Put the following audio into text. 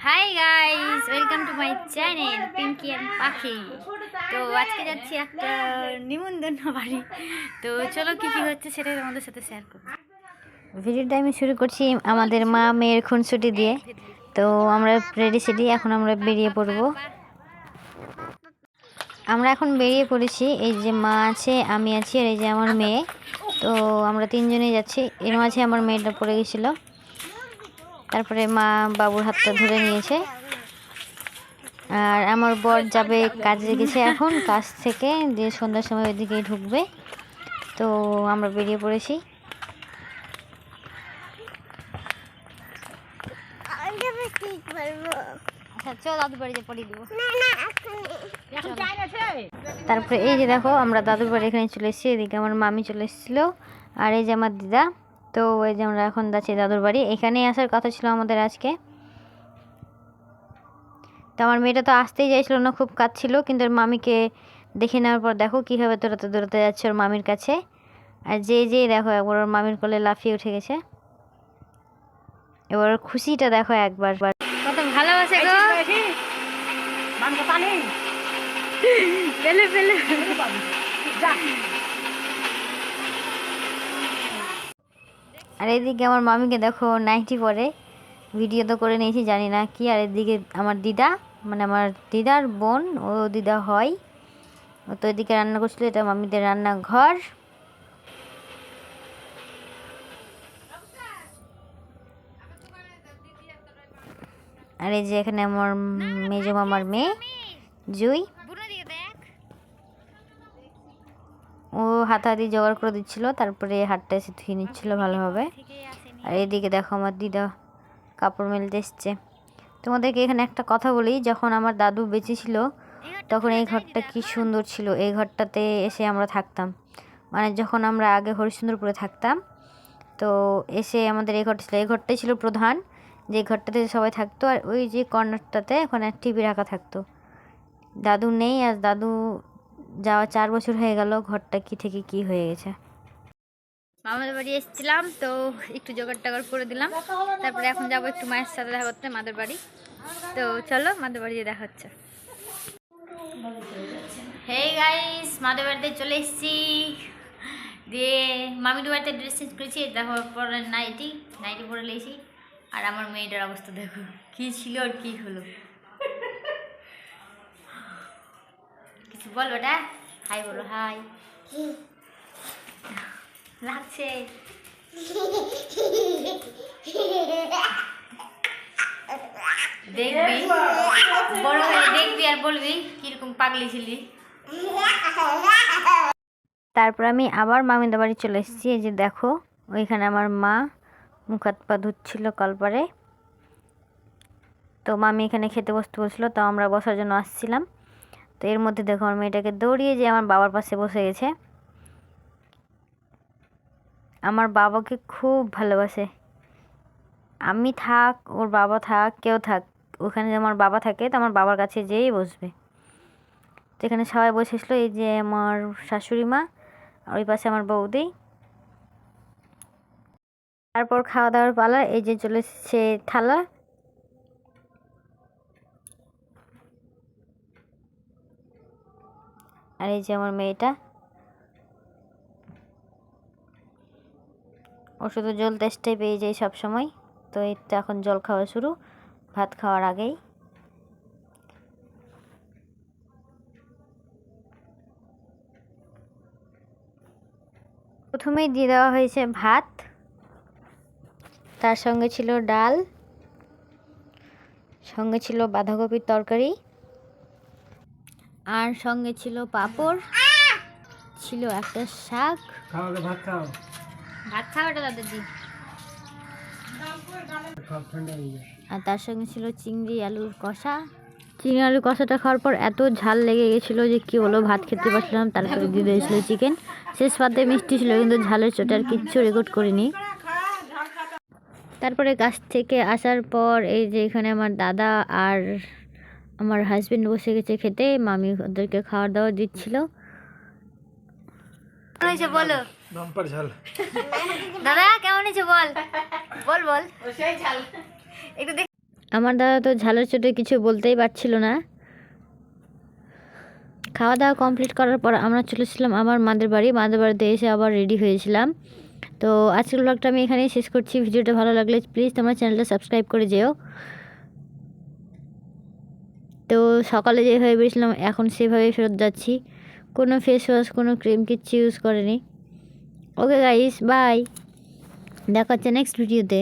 High guys, welcome to my channel Pinky and Pakhi. তো আজকে যাচ্ছি একটা নিমন্ত্রণ বাড়ি। তো চলো কি কি হচ্ছে সেটাই তোমাদের সাথে শেয়ার করব। ভিডিওটা আমি শুরু করছি আমাদের মা মেয়ের খুনসুটি দিয়ে। তো আমরা রেডি সেডি, এখন আমরা বেরিয়ে পড়বো। আমরা এখন বেরিয়ে পড়েছি। এই যে মা আছে, আমি আছি, আর এই যে আমার মেয়ে। তো আমরা তিনজনেই যাচ্ছি। এর মাঝে আমার মেয়েটা পড়ে গেছিলো, তারপরে মা বাবুর হাতটা ধরে নিয়েছে। আর আমার বর যাবে কাজে গেছে, এখন কাজ থেকে দিয়ে সন্ধ্যার সময় ওইদিকেই ঢুকবে। তো আমরা বেরিয়ে পড়েছি। তারপরে এই যে দেখো, আমরা দাদুর বাড়ি এখানে চলে এসেছি। এদিকে আমার মামি চলে এসেছিলো, আর এই যে আমার দিদা। তো এই যে আমরা এখন যাচ্ছি দাদুর বাড়ি। এখানেই আসার কথা ছিল আমাদের আজকে। তো আমার মেয়েটা তো আসতেই চাইছিল না, খুব কাঁদছিল। কিন্তু ওর মামিকে দেখে নেওয়ার পর দেখো কীভাবে দৌড়াতে দৌড়াতে যাচ্ছে ওর মামির কাছে। আর যেই দেখো একবার ওর মামির কোলে লাফিয়ে উঠে গেছে। এবার খুশিটা দেখো একবার, কত ভালোবাসে গো। পেলে পেলে আর এদিকে আমার মামিকে দেখো নাইটি পরে, ভিডিও তো করে নিয়েছি, জানি না কি। আর এদিকে আমার দিদা, মানে আমার দিদার বোন, ও দিদা হয়। ও তো এদিকে রান্না করছিল, এটা মামিদের রান্নাঘর। আর এই যে এখানে আমার মেজো মামার মেয়ে জুই, ও হাতাহাতি জোগাড় করে দিচ্ছিল, তারপরে হাতটা এসে ধুয়ে নিচ্ছিল ভালোভাবে। আর এদিকে দেখো আমার দিদা কাপড় মেলতে এসছে। তোমাদেরকে এখানে একটা কথা বলি, যখন আমার দাদু বেঁচে ছিল তখন এই ঘরটা কি সুন্দর ছিল। এই ঘরটাতে এসে আমরা থাকতাম, মানে যখন আমরা আগে হরিশ্চন্দ্রপুরে থাকতাম, তো এসে আমাদের এই ঘরটা ছিল, এই ঘরটাই ছিল প্রধান, যে ঘরটাতে সবাই থাকতো। আর ওই যে কর্নারটাতে ওখানে টিভি রাখা থাকতো। দাদু নেই, আর দাদু যাওয়া 4 বছর হয়ে গেল। ঘরটা কি থেকে কি হয়ে গেছে। মামাদের বাড়ি এসেছিলাম, তো একটু জোগাড় টাগাড় করে দিলাম। তারপরে এখন যাবো একটু মায়ের সাথে দেখা করতে মাদের বাড়ি। তো চলো মাদের বাড়ি দেখা হচ্ছে। হে গাইস, মাদের বাড়িতে চলে এসেছি। দিয়ে মামির বাড়িতে ড্রেস চেঞ্জ করেছি, দেখো পরে নাইটি পরে লেছি। আর আমার মেয়েটার অবস্থা দেখো কি ছিল আর কি হলো। কিছু বল বেটা, হাই বলো, হাই লাগছে। দেখবি বড় হয়ে দেখবি আর বলবি কিরকম পাগলি ছিলি। তারপর আমি আবার মামিদের বাড়ি চলে এসেছি। এই যে দেখো, ওইখানে আমার মা মুখ হাত পা ধুচ্ছিল কলপারে। তো মামি এখানে খেতে বসতে বলছিল, তো আমরা বসার জন্য আসছিলাম। তো এর মধ্যে দেখো আমার মেয়েটাকে দৌড়িয়ে যে আমার বাবার পাশে বসে গেছে। আমার বাবাকে খুব ভালোবাসে। আমি থাক, ওর বাবা থাক, কেউ থাক, ওখানে আমার বাবা থাকে তো আমার বাবার কাছে যেই বসবে। তো এখানে সবাই বসেছিল, এই যে আমার শাশুড়ি মা, আর ওই পাশে আমার বৌদি। তারপর খাওয়া দাওয়ার পালা, এই যে চলে এসেছে থালা। আর এই যে আমার মেয়েটা, ও শুধু জল তেষ্টাই পেয়ে যায় সব সময়। তো এই তো এখন জল খাওয়া শুরু, ভাত খাওয়ার আগেই। প্রথমেই দিয়ে দেওয়া হয়েছে ভাত, তার সঙ্গে ছিল ডাল, সঙ্গে ছিল বাঁধাকপির তরকারি, আর সঙ্গে ছিল পাঁপড়, ছিল একটা শাক। ভাত খাও এটা দাদাজি। আর তার সঙ্গে ছিল চিংড়ি আলুর কষা। চিংড়ি আলুর কষাটা খাওয়ার পর এত ঝাল লেগে গেছিলো যে কি বলো, ভাত খেতে পারছিলাম। তারপরে দিয়ে দিয়েছিল চিকেন। শেষ পাতে মিষ্টি ছিল, কিন্তু ঝালের চোটে আর কিচ্ছু রেকর্ড করিনি। তারপরে কাছ থেকে আসার পর এই যে এখানে আমার দাদা আর আমার হাজবেন্ড বসে গেছে খেতে। মামি ওদেরকে খাওয়ার দাওয়া দিচ্ছিল। বলো দাদা কেমন হয়েছে, বল বল বল। একটু দেখ। আমার দাদা তো ঝালের চোটে কিছু বলতেই পারছিল না। খাওয়া দাওয়া কমপ্লিট করার পর আমরা চলেছিলাম আমার মাদের বাড়িতে এসে আবার রেডি হয়েছিলাম। তো আজকের ব্লগটা আমি এখানেই শেষ করছি। ভিডিওটা ভালো লাগলে প্লিজ তোমার চ্যানেলটা সাবস্ক্রাইব করে যেও। তো সকালে যেভাবে বেরিয়েছিলাম এখন সেভাবেই ফেরত যাচ্ছি। কোনো ফেস ওয়াশ কোনো ক্রিম কিচ্ছু ইউজ করিনি। ওকে গাইস, বাই, দেখা হচ্ছে নেক্সট ভিডিওতে।